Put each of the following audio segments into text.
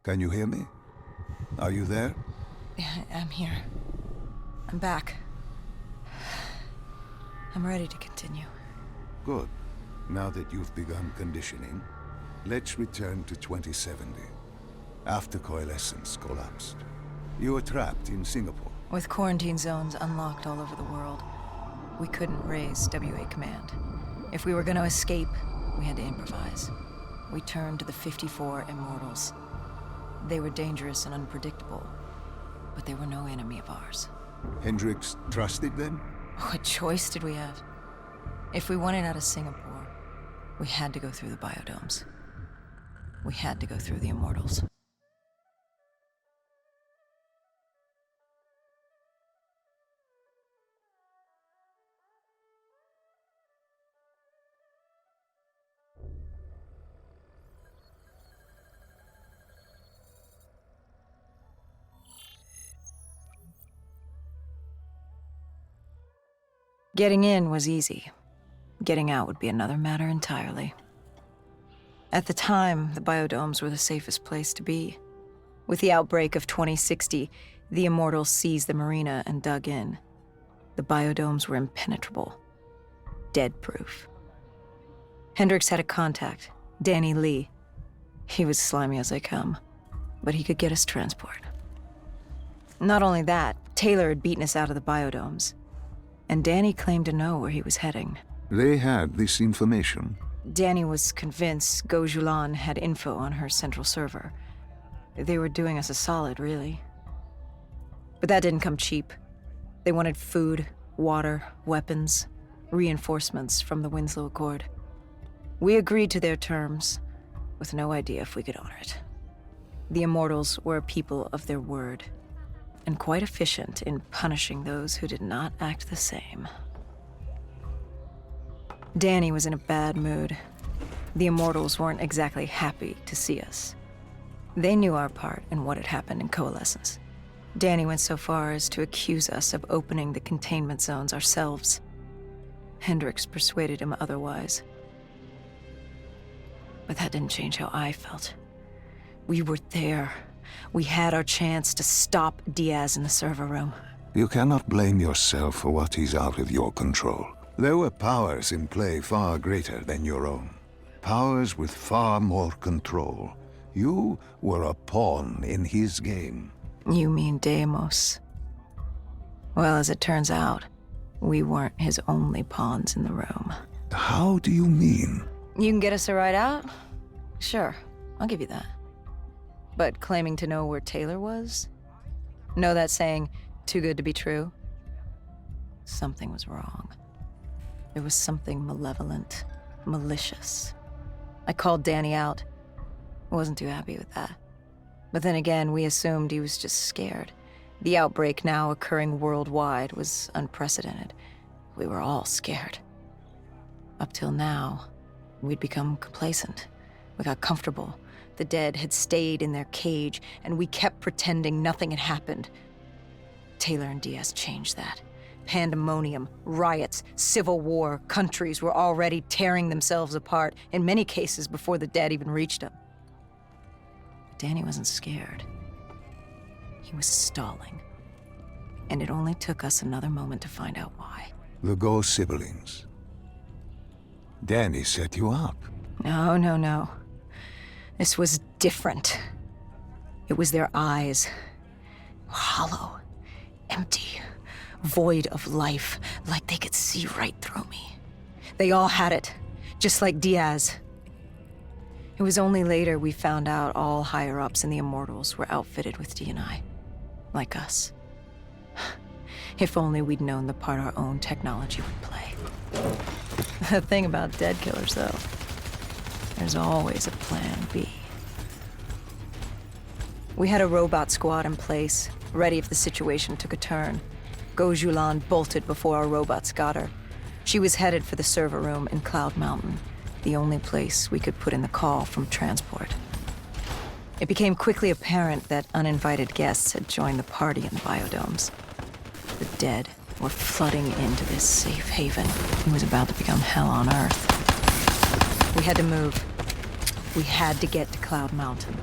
Can you hear me? Are you there? Yeah, I'm here. I'm back. I'm ready to continue. Good. Now that you've begun conditioning, let's return to 2070. After Coalescence collapsed. You were trapped in Singapore. With quarantine zones unlocked all over the world, we couldn't raise WA command. If we were going to escape, we had to improvise. We turned to the 54 Immortals. They were dangerous and unpredictable, but they were no enemy of ours. Hendricks trusted them? What choice did we have? If we wanted out of Singapore, we had to go through the biodomes. We had to go through the Immortals. Getting in was easy. Getting out would be another matter entirely. At the time, the biodomes were the safest place to be. With the outbreak of 2060, the Immortals seized the marina and dug in. The biodomes were impenetrable. Dead-proof. Hendricks had a contact, Danny Lee. He was slimy as they come, but he could get us transport. Not only that, Taylor had beaten us out of the biodomes. And Danny claimed to know where he was heading. They had this information. Danny was convinced Gojulan had info on her central server. They were doing us a solid, really. But that didn't come cheap. They wanted food, water, weapons, reinforcements from the Winslow Accord. We agreed to their terms, with no idea if we could honor it. The Immortals were a people of their word, and quite efficient in punishing those who did not act the same. Danny was in a bad mood. The Immortals weren't exactly happy to see us. They knew our part in what had happened in Coalescence. Danny went so far as to accuse us of opening the containment zones ourselves. Hendricks persuaded him otherwise. But that didn't change how I felt. We were there. We had our chance to stop Diaz in the server room. You cannot blame yourself for what is out of your control. There were powers in play far greater than your own. Powers with far more control. You were a pawn in his game. You mean Deimos? Well, as it turns out, we weren't his only pawns in the room. How do you mean? You can get us a ride out? Sure, I'll give you that. But claiming to know where Taylor was? Know that saying, too good to be true? Something was wrong. There was something malevolent, malicious. I called Danny out. Wasn't too happy with that. But then again, we assumed he was just scared. The outbreak now occurring worldwide was unprecedented. We were all scared. Up till now, we'd become complacent. We got comfortable. The dead had stayed in their cage, and we kept pretending nothing had happened. Taylor and Diaz changed that. Pandemonium, riots, civil war, countries were already tearing themselves apart, in many cases before the dead even reached them. Danny wasn't scared. He was stalling. And it only took us another moment to find out why. The Go siblings. Danny set you up. No. This was different. It was their eyes. Hollow, empty, void of life, like they could see right through me. They all had it, just like Diaz. It was only later we found out all higher-ups in the Immortals were outfitted with D&I, like us. If only we'd known the part our own technology would play. The thing about dead killers, though, there's always a plan B. We had a robot squad in place, ready if the situation took a turn. Gojulan bolted before our robots got her. She was headed for the server room in Cloud Mountain, the only place we could put in the call from transport. It became quickly apparent that uninvited guests had joined the party in the biodomes. The dead were flooding into this safe haven. It was about to become hell on Earth. We had to move. We had to get to Cloud Mountain.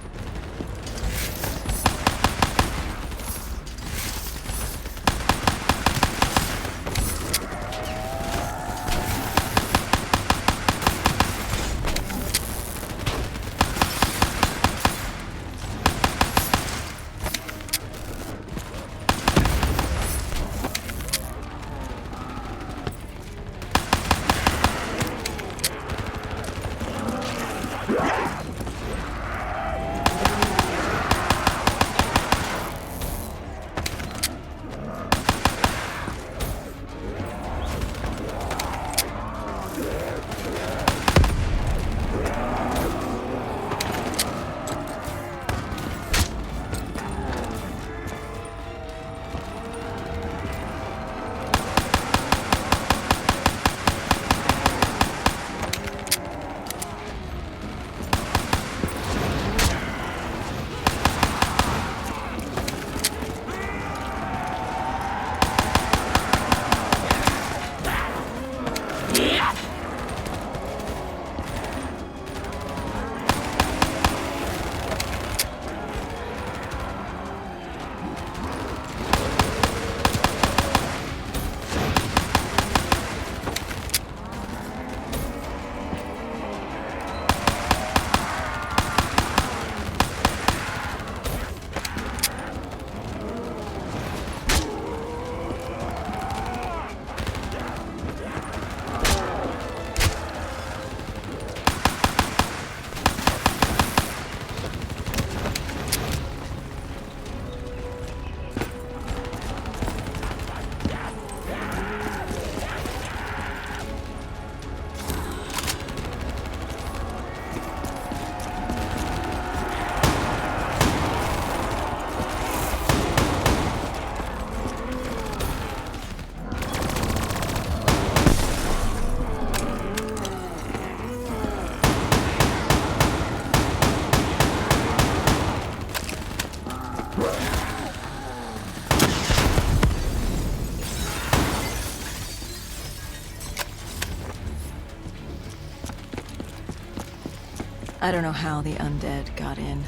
I don't know how the undead got in.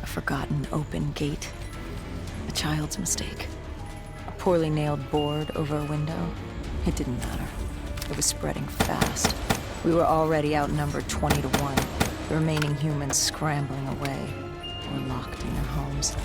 A forgotten open gate. A child's mistake. A poorly nailed board over a window. It didn't matter. It was spreading fast. We were already outnumbered 20 to 1. The remaining humans scrambling away or locked in their homes.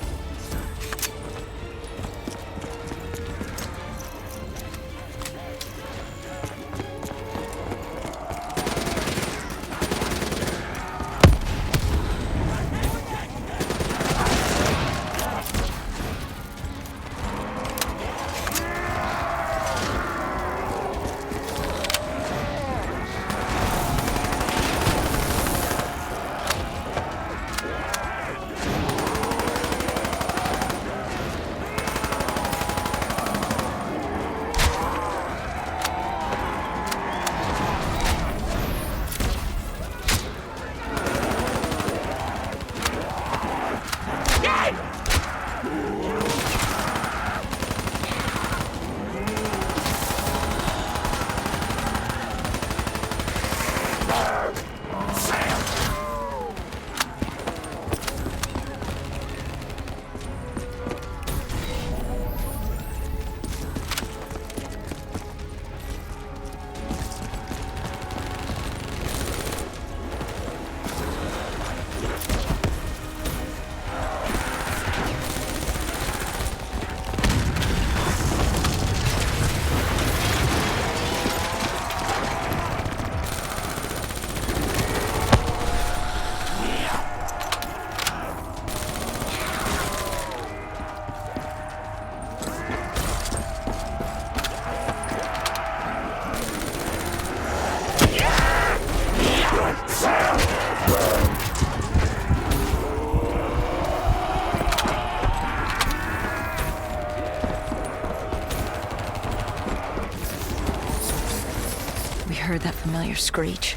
Heard that familiar screech.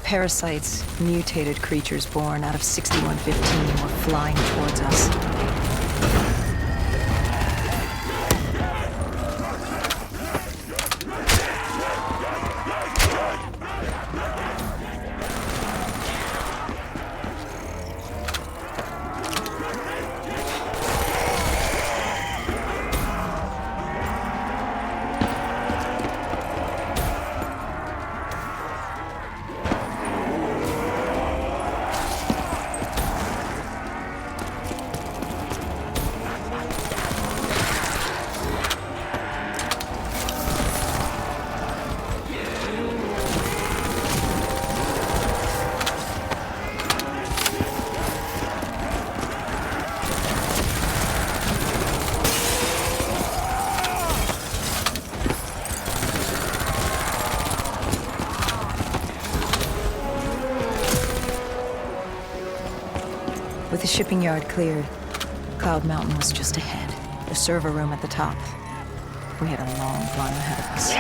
Parasites, mutated creatures born out of 6115 were flying towards us. With the shipping yard cleared, Cloud Mountain was just ahead, the server room at the top. We had a long climb ahead of us.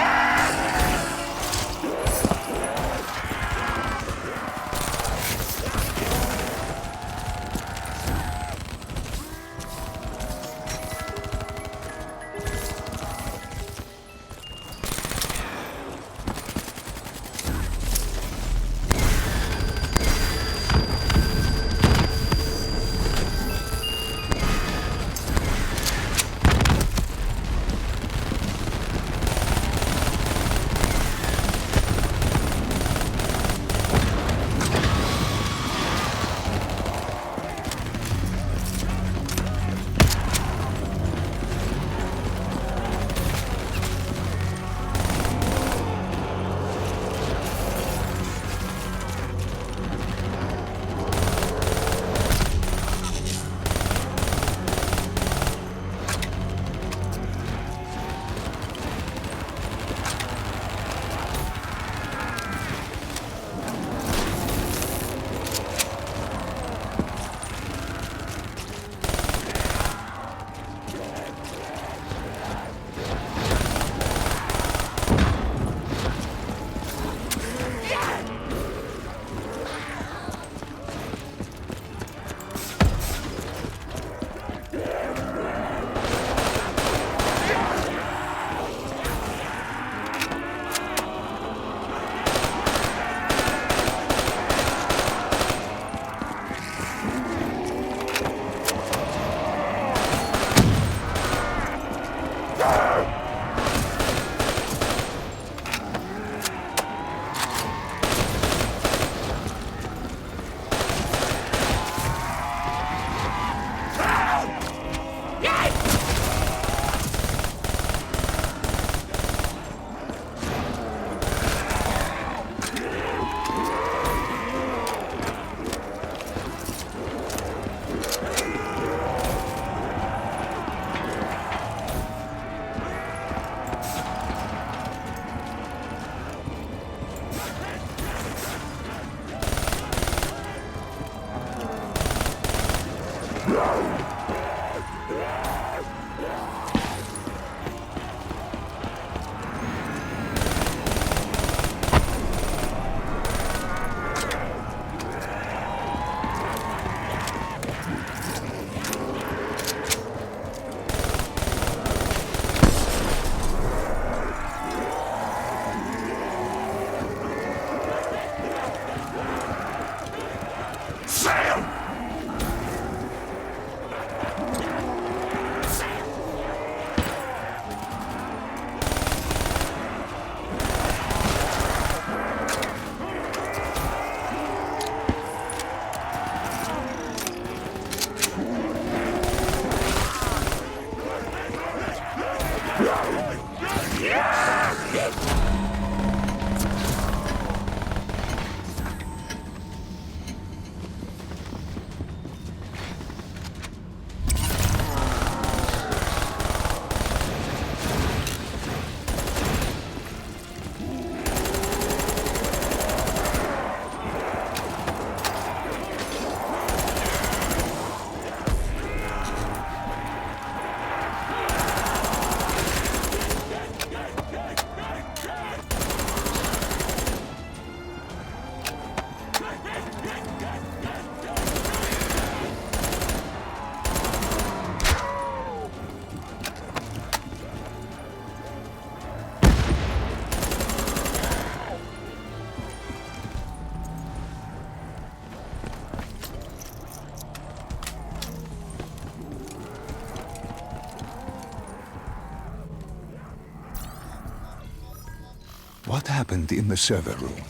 What happened in the server room?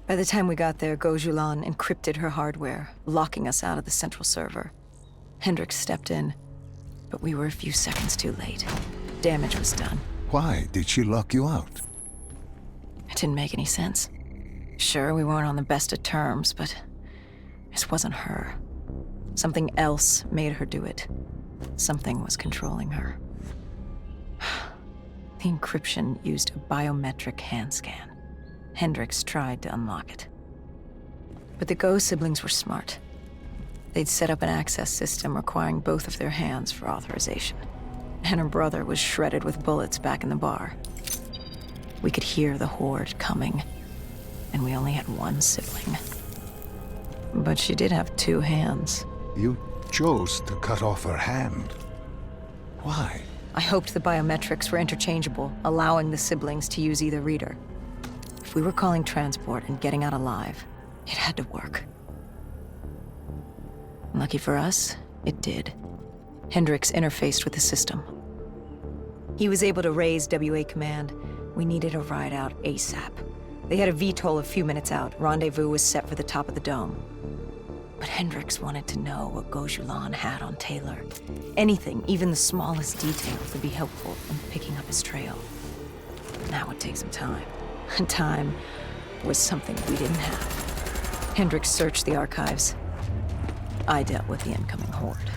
By the time we got there, Gojulan encrypted her hardware, locking us out of the central server. Hendricks stepped in, but we were a few seconds too late. Damage was done. Why did she lock you out? It didn't make any sense. Sure, we weren't on the best of terms, but this wasn't her. Something else made her do it. Something was controlling her. The encryption used a biometric hand scan. Hendricks tried to unlock it. But the Go siblings were smart. They'd set up an access system requiring both of their hands for authorization. And her brother was shredded with bullets back in the bar. We could hear the horde coming, and we only had one sibling. But she did have two hands. You chose to cut off her hand. Why? I hoped the biometrics were interchangeable, allowing the siblings to use either reader. If we were calling transport and getting out alive, it had to work. Lucky for us, it did. Hendricks interfaced with the system. He was able to raise WA command. We needed a ride out ASAP. They had a VTOL a few minutes out. Rendezvous was set for the top of the dome. But Hendricks wanted to know what Gojulan had on Taylor. Anything, even the smallest detail, would be helpful in picking up his trail. That would take some time. And time was something we didn't have. Hendricks searched the archives. I dealt with the incoming horde.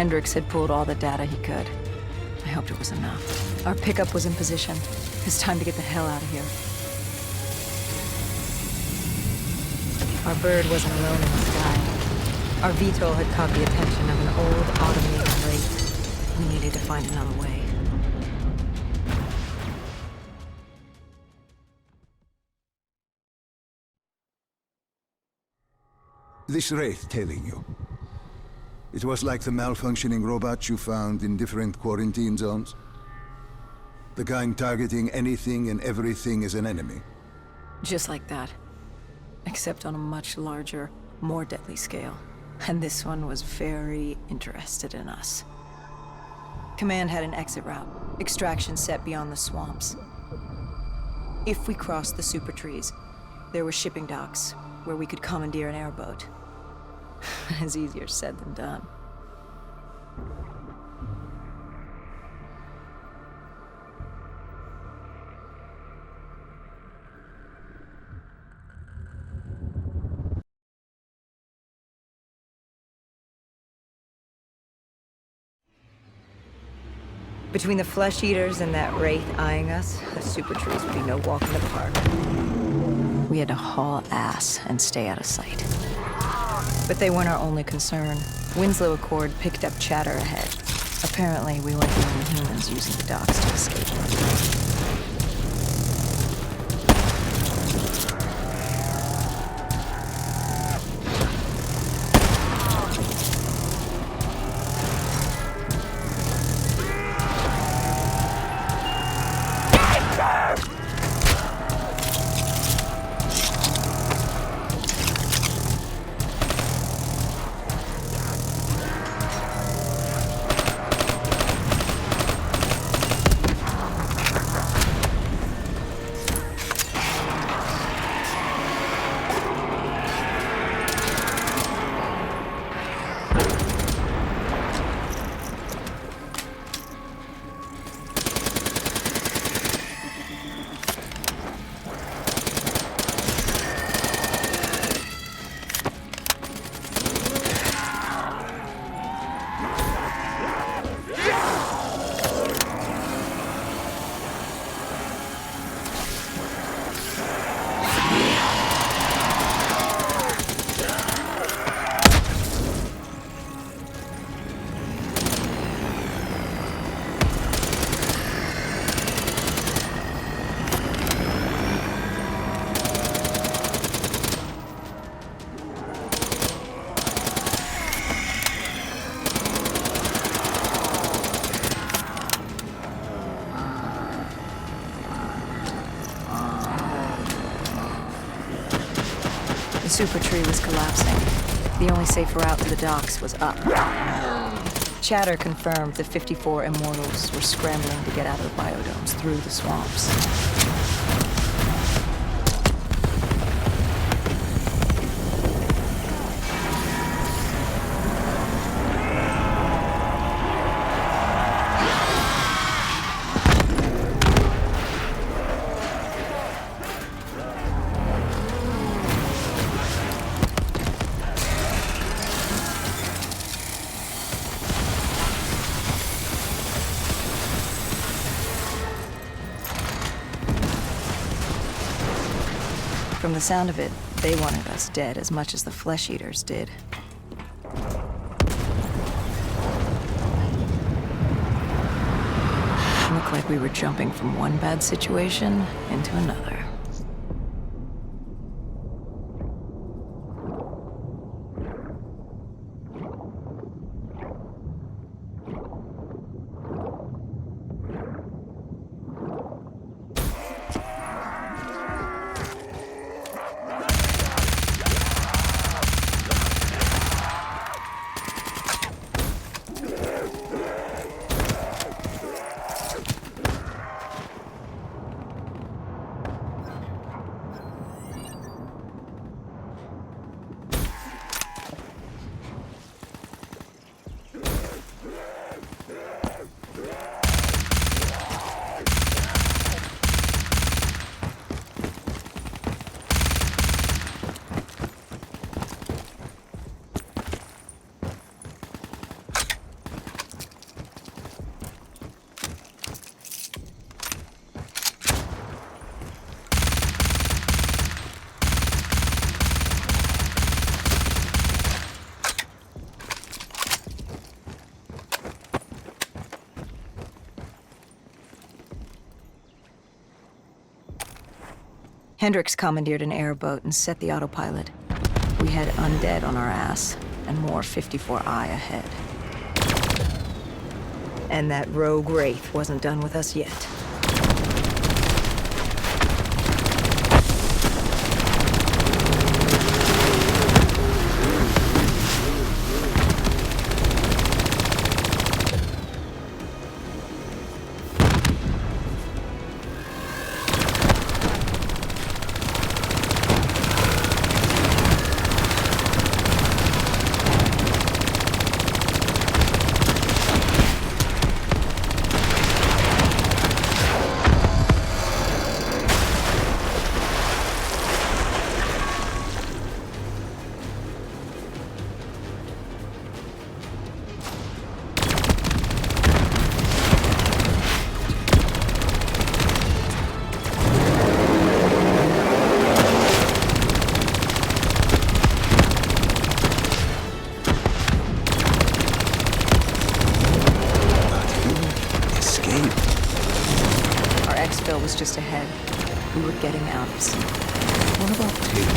Hendricks had pulled all the data he could. I hoped it was enough. Our pickup was in position. It's time to get the hell out of here. Our bird wasn't alone in the sky. Our VTOL had caught the attention of an old automated wraith. We needed to find another way. This wraith tailing you. It was like the malfunctioning robots you found in different quarantine zones. The kind targeting anything and everything as an enemy. Just like that. Except on a much larger, more deadly scale. And this one was very interested in us. Command had an exit route. Extraction set beyond the swamps. If we crossed the super trees, there were shipping docks where we could commandeer an airboat. It's easier said than done. Between the flesh eaters and that wraith eyeing us, the super trees would be no walk in the park. We had to haul ass and stay out of sight. But they weren't our only concern. Winslow Accord picked up chatter ahead. Apparently, we weren't the only humans using the docks to escape. The super tree was collapsing. The only safe route to the docks was up. Chatter confirmed the 54 immortals were scrambling to get out of the biodomes through the swamps. From the sound of it, they wanted us dead as much as the flesh eaters did. Looked like we were jumping from one bad situation into another. Hendricks commandeered an airboat and set the autopilot. We had undead on our ass, and more 54I ahead. And that rogue wraith wasn't done with us yet. Was just ahead. We were getting out of sight. What about Taylor?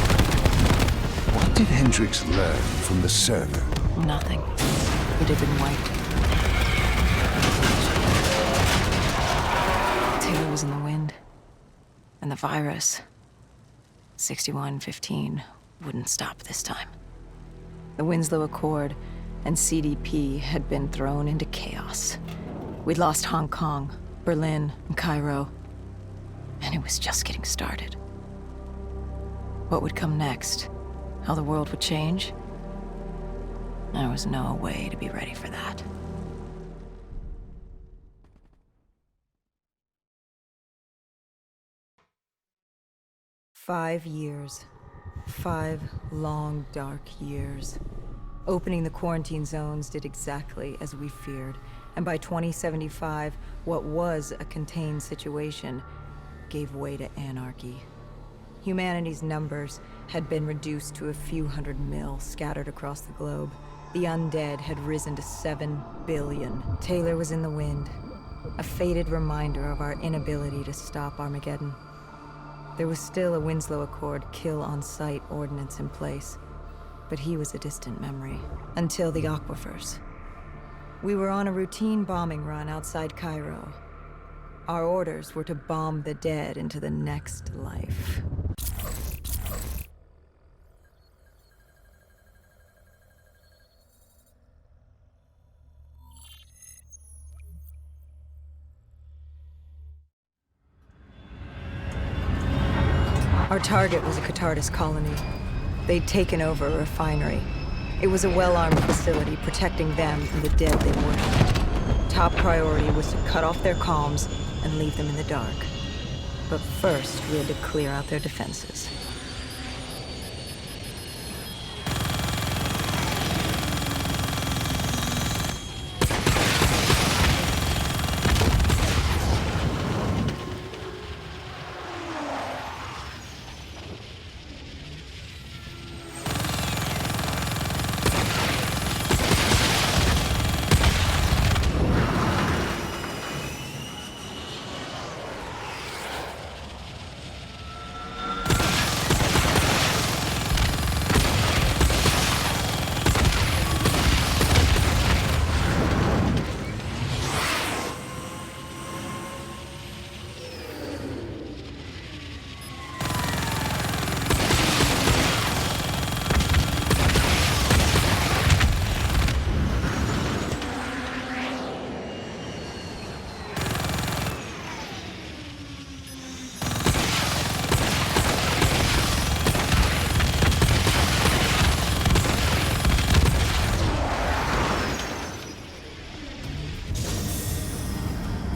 What did Hendricks learn from the server? Nothing. It had been wiped. Taylor was in the wind. And the virus, 6115, wouldn't stop this time. The Winslow Accord and CDP had been thrown into chaos. We'd lost Hong Kong, Berlin, and Cairo. And it was just getting started. What would come next? How the world would change? There was no way to be ready for that. "5 years. 5 long, dark years. Opening the quarantine zones did exactly as we feared. And by 2075, what was a contained situation gave way to anarchy. Humanity's numbers had been reduced to a few hundred mil scattered across the globe. The undead had risen to 7 billion. Taylor was in the wind, a faded reminder of our inability to stop Armageddon. There was still a Winslow Accord kill-on-sight ordinance in place, but he was a distant memory, until the aquifers. We were on a routine bombing run outside Cairo. Our orders were to bomb the dead into the next life. Our target was a Catardus colony. They'd taken over a refinery. It was a well-armed facility protecting them and the dead they worshipped. Top priority was to cut off their comms and leave them in the dark. But first, we had to clear out their defenses.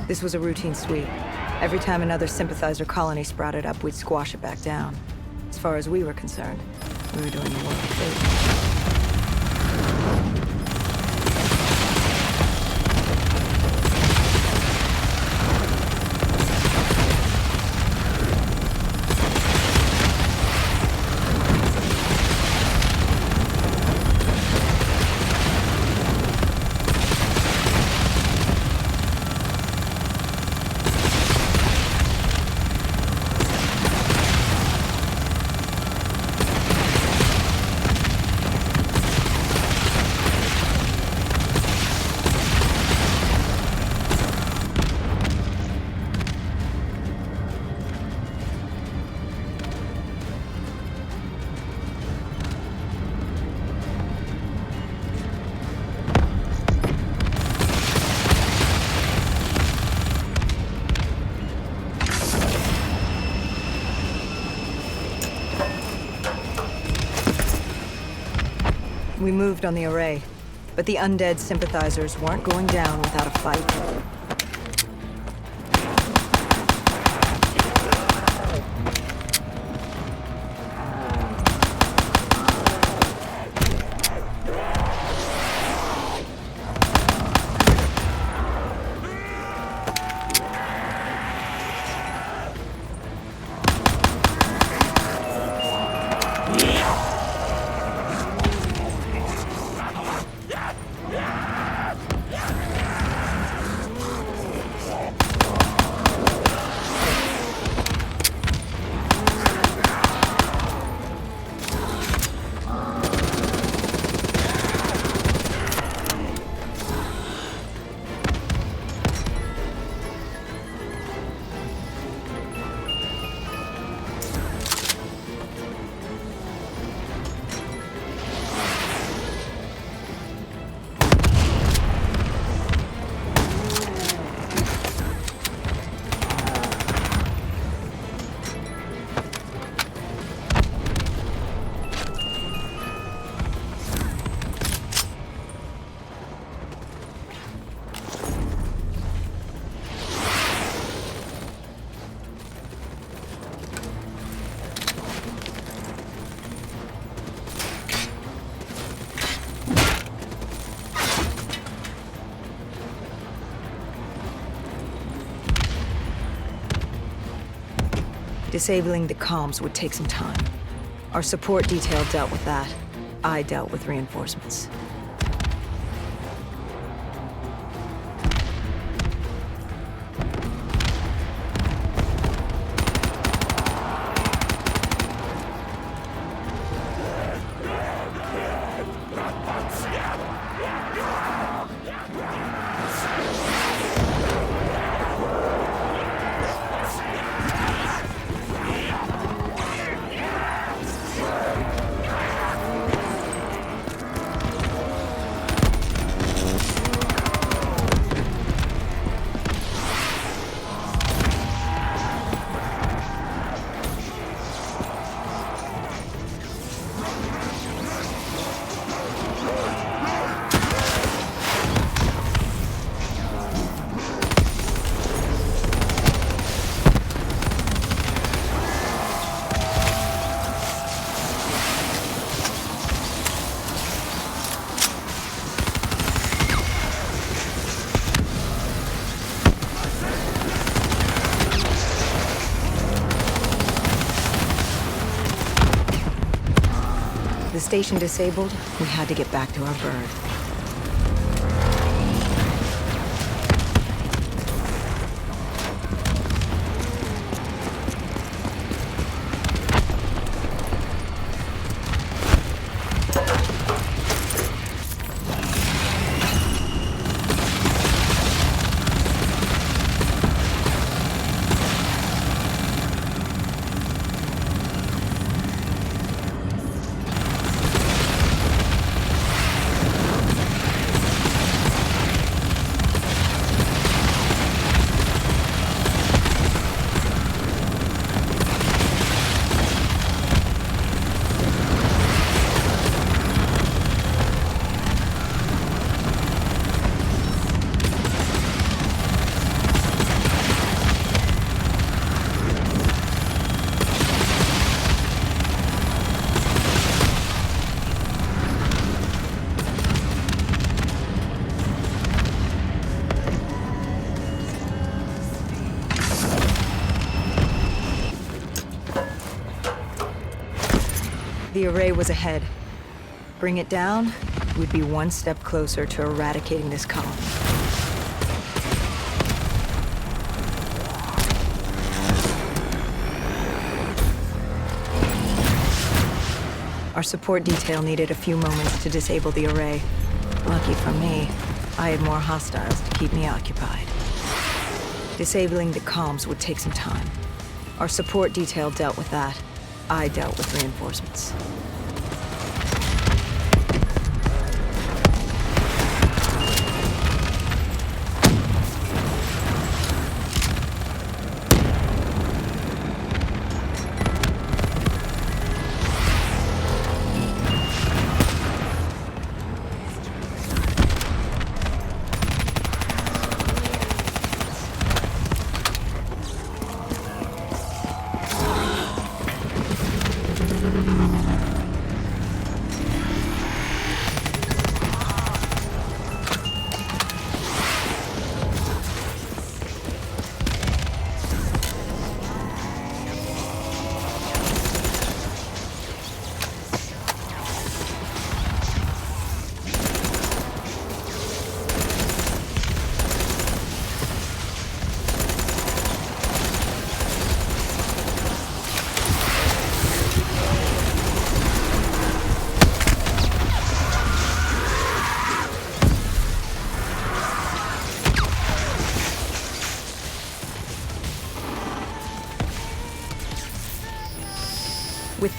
This was a routine sweep. Every time another sympathizer colony sprouted up, we'd squash it back down. As far as we were concerned, we were doing the work of fate. We moved on the array, but the undead sympathizers weren't going down without a fight. Disabling the comms would take some time. Our support detail dealt with that. I dealt with reinforcements. The station disabled, we had to get back to our bird. The array was ahead. Bring it down, we'd be one step closer to eradicating this colony. Our support detail needed a few moments to disable the array. Lucky for me, I had more hostiles to keep me occupied. Disabling the comms would take some time. Our support detail dealt with that. I dealt with reinforcements.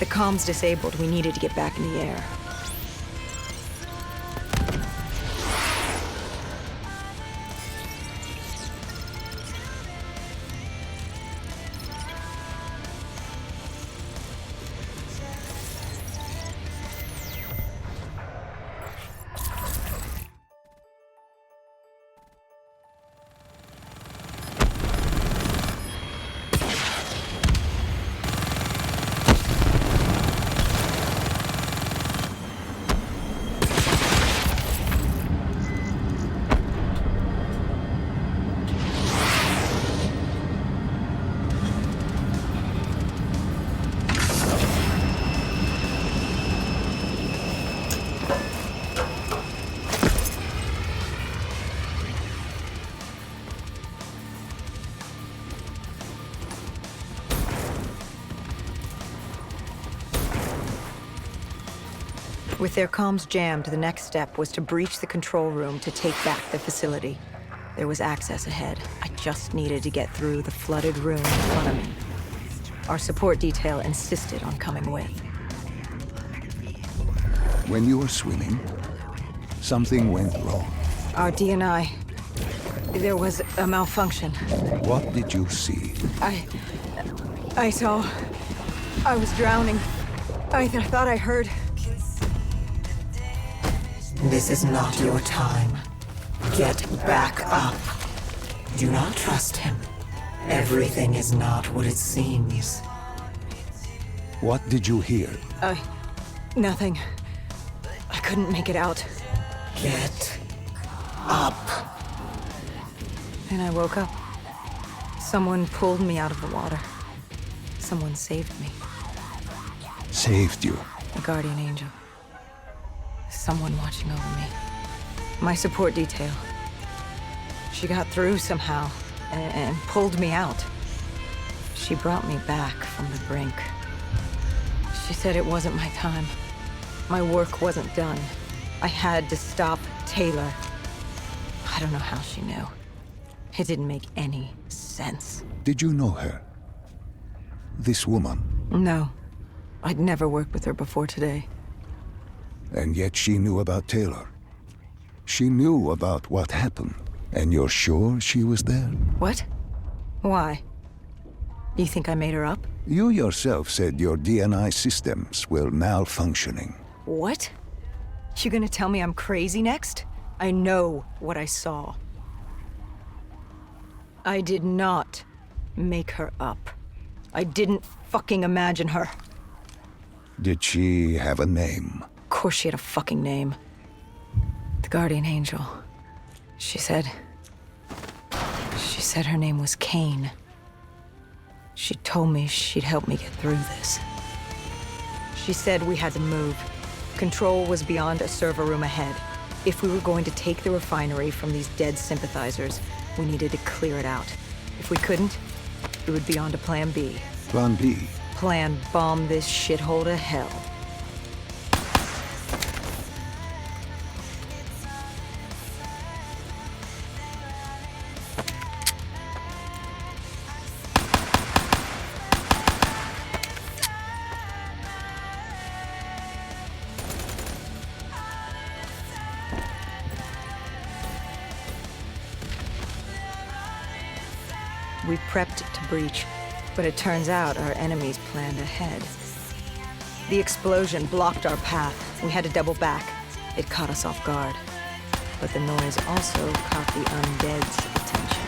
the comms disabled, we needed to get back in the air. With their comms jammed, the next step was to breach the control room to take back the facility. There was access ahead. I just needed to get through the flooded room in front of me. Our support detail insisted on coming with. When you were swimming, something went wrong. Our DNI. There was a malfunction. What did you see? I saw... I was drowning. I thought I heard... This is not your time. Get back up. Do not trust him. Everything is not what it seems. What did you hear? Nothing. I couldn't make it out. Get up. And I woke up. Someone pulled me out of the water. Someone saved me. Saved you? A guardian angel. Someone watching over me. My support detail. She got through somehow and pulled me out. She brought me back from the brink. She said it wasn't my time. My work wasn't done. I had to stop Taylor. I don't know how she knew. It didn't make any sense. Did you know her? This woman? No. I'd never worked with her before today. And yet she knew about Taylor. She knew about what happened. And you're sure she was there? What? Why? You think I made her up? You yourself said your DNI systems were malfunctioning. What? You gonna tell me I'm crazy next? I know what I saw. I did not make her up. I didn't fucking imagine her. Did she have a name? Of course she had a fucking name. The Guardian Angel. She said her name was Kane. She told me she'd help me get through this. She said we had to move. Control was beyond a server room ahead. If we were going to take the refinery from these dead sympathizers, we needed to clear it out. If we couldn't, we would be on to Plan B. Plan B? Plan bomb this shithole to hell. We prepped to breach, but it turns out our enemies planned ahead. The explosion blocked our path. We had to double back. It caught us off guard. But the noise also caught the undead's attention.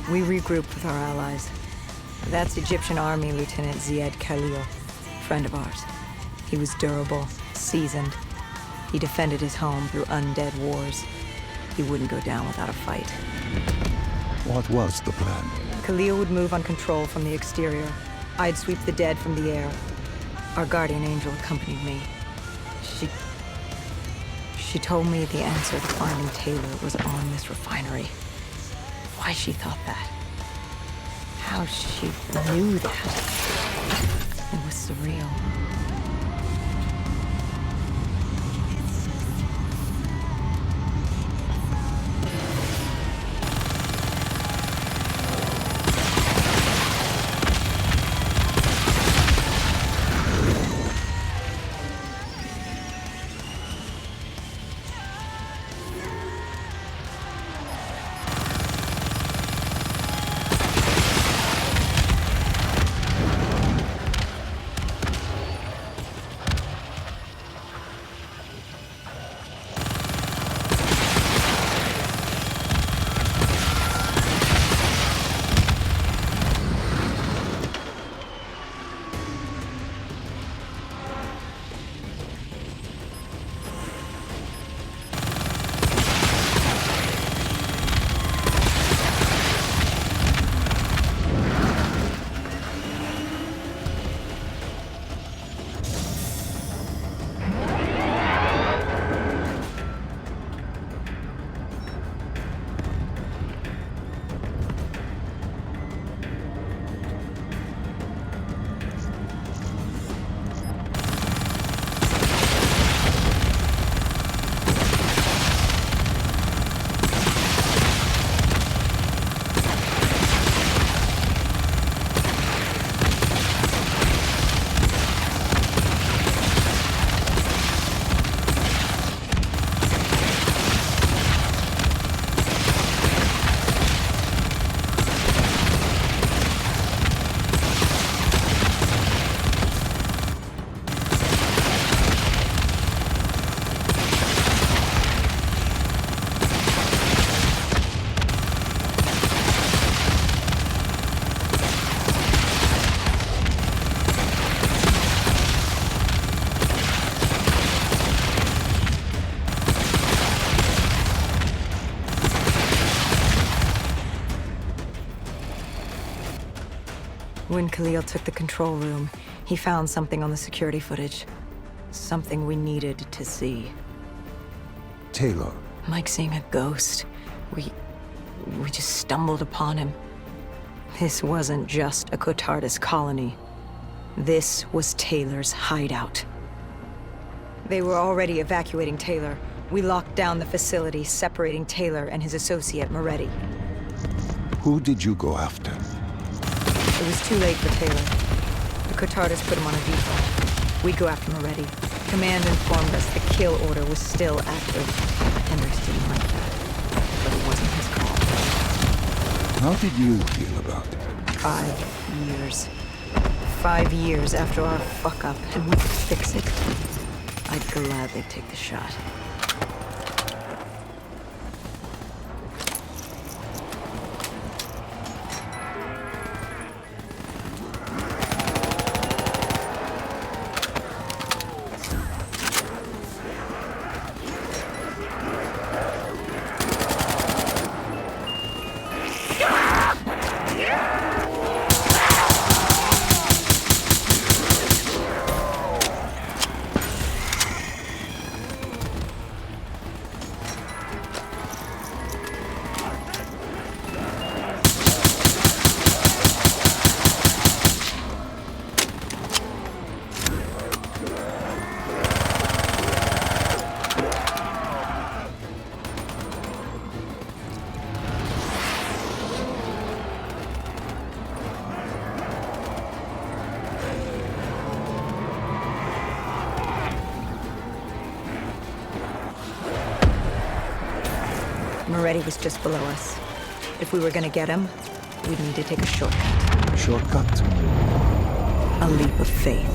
We regrouped with our allies. That's Egyptian Army Lieutenant Ziad Khalil, friend of ours. He was durable, seasoned. He defended his home through undead wars. He wouldn't go down without a fight. What was the plan? Khalil would move on control from the exterior. I'd sweep the dead from the air. Our guardian angel accompanied me. She told me the answer to finding Taylor was on this refinery. Why she thought that. How she knew that. It was surreal. When Khalil took the control room, he found something on the security footage. Something we needed to see. Taylor. Like seeing a ghost. We just stumbled upon him. This wasn't just a Cotardis colony. This was Taylor's hideout. They were already evacuating Taylor. We locked down the facility, separating Taylor and his associate, Moretti. Who did you go after? It was too late for Taylor. The Cotardis put him on a default. We'd go after Moretti. Command informed us the kill order was still active. Hendricks didn't like that, but it wasn't his call. How did you feel about it? 5 years. 5 years after our fuck-up, and we could fix it. I'd gladly take the shot. Moretti was just below us. If we were gonna get him, we'd need to take a shortcut. Shortcut? A leap of faith.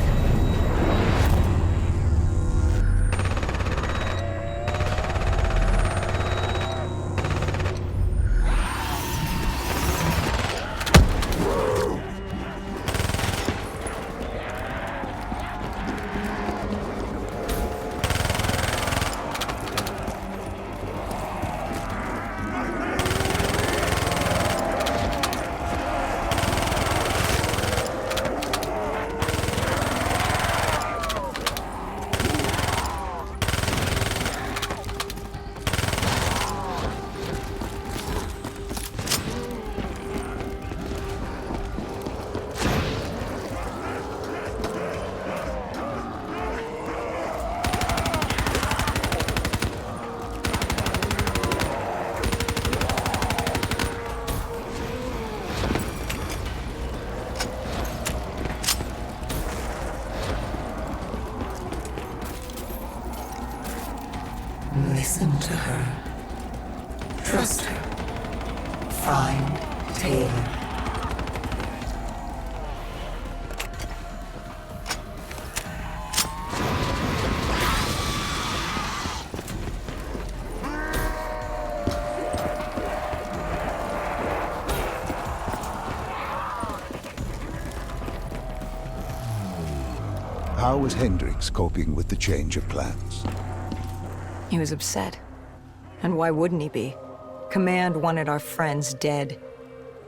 Listen to her. Trust her. Find Taylor. How was Hendricks coping with the change of plans? He was upset. And why wouldn't he be? Command wanted our friends dead.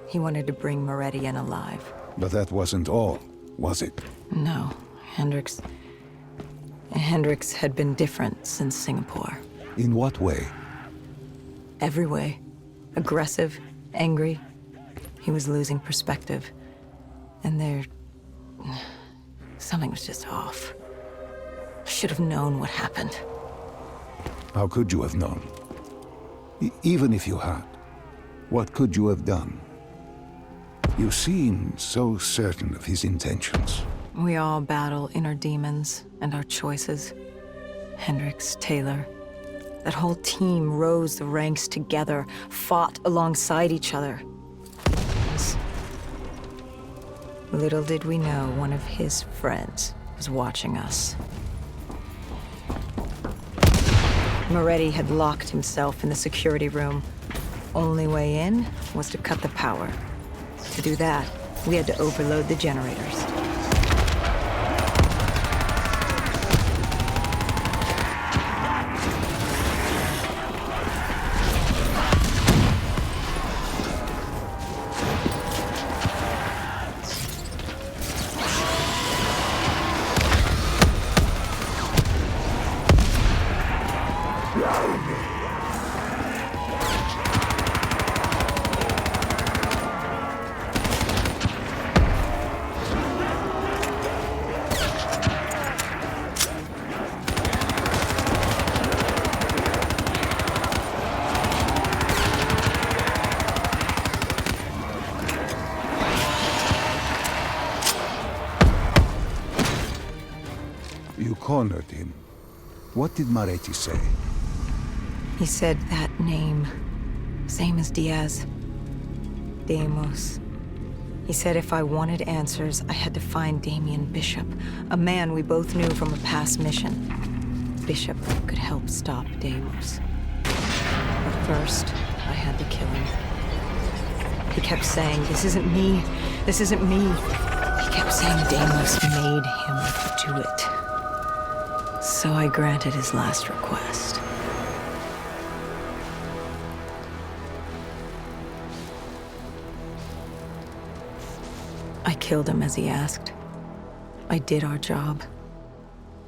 He wanted to bring Moretti in alive. But that wasn't all, was it? No, Hendricks had been different since Singapore. In what way? Every way. Aggressive, angry. He was losing perspective. And something was just off. I should have known what happened. How could you have known? Even if you had, what could you have done? You seem so certain of his intentions. We all battle inner demons and our choices. Hendricks, Taylor. That whole team rose the ranks together, fought alongside each other. Little did we know one of his friends was watching us. Moretti had locked himself in the security room. Only way in was to cut the power. To do that, we had to overload the generators. You cornered him. What did Moretti say? He said that name, same as Diaz. Deimos. He said if I wanted answers, I had to find Damien Bishop, a man we both knew from a past mission. Bishop could help stop Deimos. But first, I had to kill him. He kept saying, "This isn't me. This isn't me." He kept saying Deimos made him do it. So I granted his last request. I killed him as he asked. I did our job.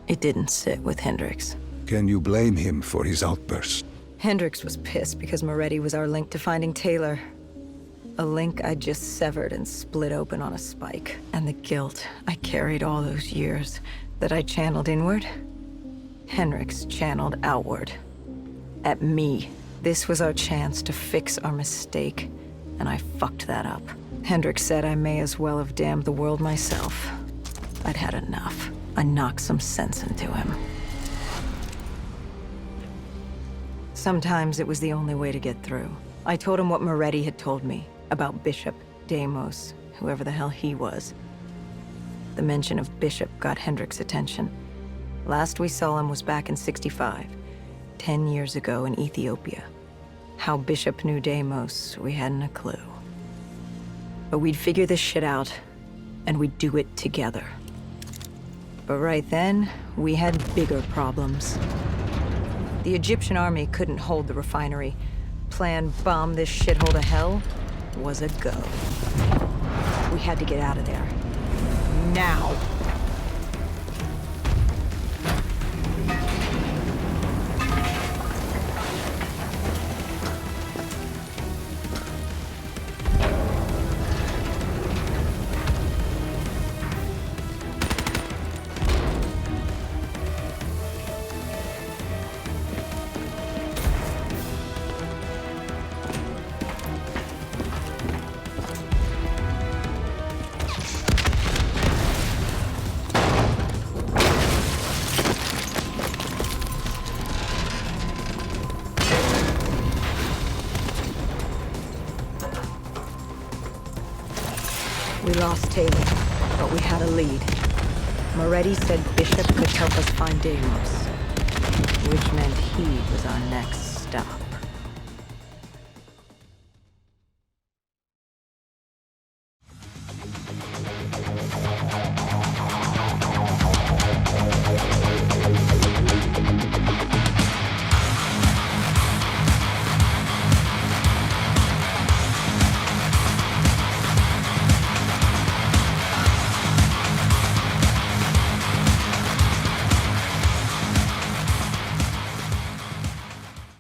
It didn't sit with Hendricks. Can you blame him for his outburst? Hendricks was pissed because Moretti was our link to finding Taylor. A link I just severed and split open on a spike. And the guilt I carried all those years that I channeled inward, Hendricks channeled outward. At me. This was our chance to fix our mistake, and I fucked that up. Hendricks said I may as well have damned the world myself. I'd had enough. I knocked some sense into him. Sometimes it was the only way to get through. I told him what Moretti had told me about Bishop, Deimos, whoever the hell he was. The mention of Bishop got Hendricks' attention. Last we saw him was back in '65, 10 years ago in Ethiopia. How Bishop knew Deimos, we hadn't a clue. But we'd figure this shit out, and we'd do it together. But right then, we had bigger problems. The Egyptian army couldn't hold the refinery. Plan bomb this shithole to hell was a go. We had to get out of there. Now! We lost Taylor, but we had a lead. Moretti said Bishop could help us find Deimos, which meant he was our next stop.